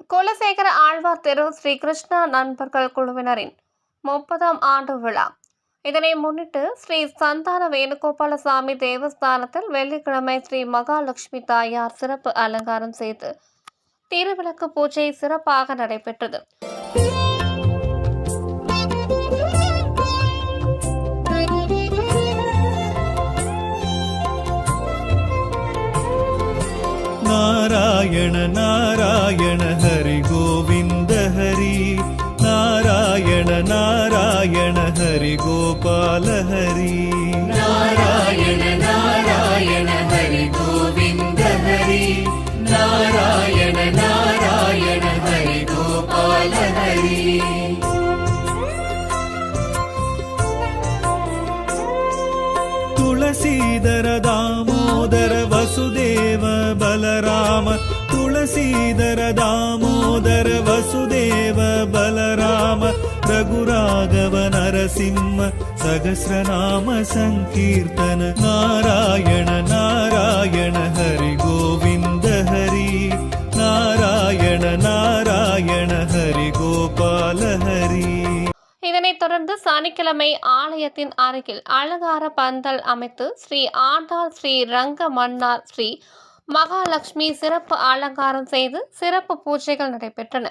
குலசேகர ஆழ்வார் திரு ஸ்ரீ கிருஷ்ணா நண்பர்கள் குழுவினரின் 30ஆம் ஆண்டு விழா. இதனை முன்னிட்டு ஸ்ரீ சந்தான வேணுகோபாலசாமி தேவஸ்தானத்தில் வெள்ளிக்கிழமை ஸ்ரீ மகாலட்சுமி தாயார் சிறப்பு அலங்காரம் செய்து திருவிளக்கு பூஜை சிறப்பாக நடைபெற்றது. நாராயண நாராயண ஹரி கோவிந்த ஹரி, நாராயண நாராயண ஹரி கோபால ஹரி, நாராயண நாராயண ஹரி கோவிந்த ஹரி, நாராயண நாராயண ஹரி கோபால ஹரி. துளசீதர தாமோதர வசுதேவ பலராம, துளசீதர தாமோதர வசுதேவ பலராம, ரகுராகவ நரசிம்ம சகஸ்ரநாம சங்கீர்த்தன, நாராயண நாராயண ஹரி கோவிந்த ஹரி, நாராயண நாராயண ஹரி கோபால ஹரி. இதனைத் தொடர்ந்து சனிக்கிழமை ஆலயத்தின் அருகில் அலங்கார பந்தல் அமைத்து ஸ்ரீ ஆண்டாள் ஸ்ரீ ரங்க மன்னார் ஸ்ரீ மகாலட்சுமி சிறப்பு அலங்காரம் செய்து சிறப்பு பூஜைகள் நடைபெற்றன.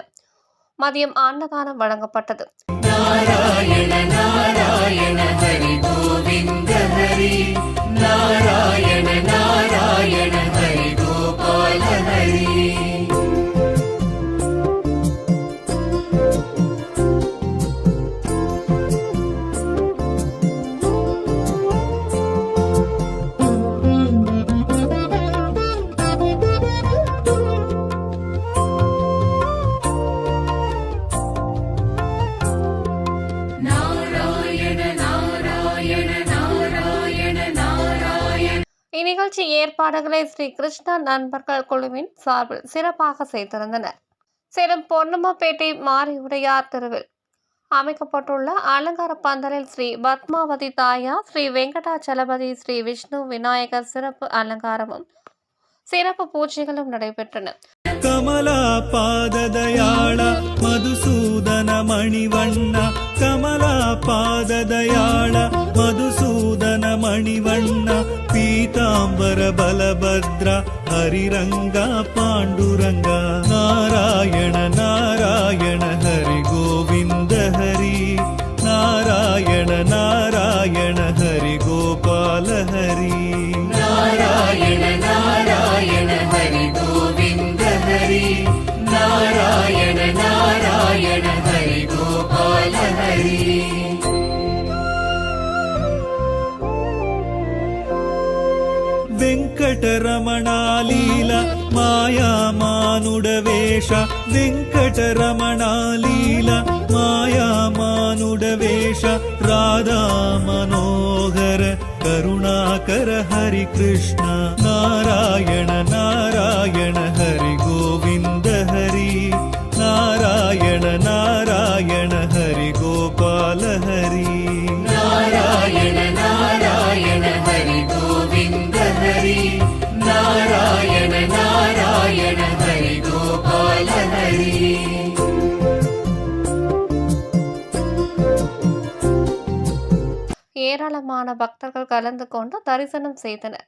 மதியம் அன்னதானம் வழங்கப்பட்டது. நாராயண நாராயண ஹரி கோவிந்த ஹரி, நாராயண நாராயண ஹரி கோபால ஹரி. இந்நிகழ்ச்சி ஏற்பாடுகளை ஸ்ரீ கிருஷ்ணா நண்பர்கள் குழுவின் சார்பில் சிறப்பாக செய்திருந்தனர். சேலம் பொன்னம்மப்பேட்டை மாரியுடையார் தெருவில் அமைக்கப்பட்டுள்ள அலங்கார பந்தலில் ஸ்ரீ பத்மாவதி தாயார், ஸ்ரீ வெங்கடாச்சலபதி, ஸ்ரீ விஷ்ணு விநாயகர் சிறப்பு அலங்காரமும் சிறப்பு பூஜைகளும் நடைபெற்றன. கமலா பாததயாள மதுசூதன மணிவண்ண, கமலா பாததயாள மதுசூதன மணிவண்ண, பீதாம்பர பலபத்ர ஹரிரங்க பாண்டுரங்க, நாராயண நாராயண ஹரி கோவிந்த ஹரி, நாராயண நாராயண ஹரி கோபால ஹரி, நாராயண நாராயண ஹரி கோவிந்த ஹரி, நாராயண நாராயண ஹரி கோபால ஹரி. వెంకటరమణాలీల మాయా మానుడవేష, వెంకటరమణాలీల మాయా మానుడవేష, రాధా మనోహర కరుణాకర హరి కృష్ణ, నారాయణ నారాయణ హరి గోవింద హరి, నారాయణ నారాయణ హరి గోపాల హరి, நாராயண நாராயண ஹரி கோவிந்த ஹரி, நாராயண நாராயண ஹரி கோபால ஹரி. ஏராளமான பக்தர்கள் கலந்து கொண்டு தரிசனம் செய்தனர்.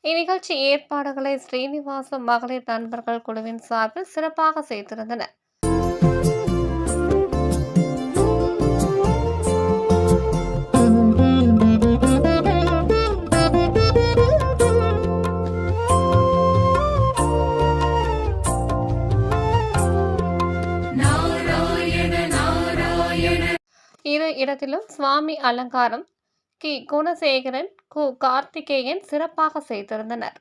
இந்நிகழ்ச்சி ஏற்பாடுகளை ஸ்ரீனிவாச மகளிர் நண்பர்கள் குழுவின் சார்பில் சிறப்பாக செய்திருந்தனர். இரு இடத்திலும் சுவாமி அலங்காரம் கி குணசேகரன், கு கார்த்திகேயன் சிறப்பாக செய்திருந்தனர்.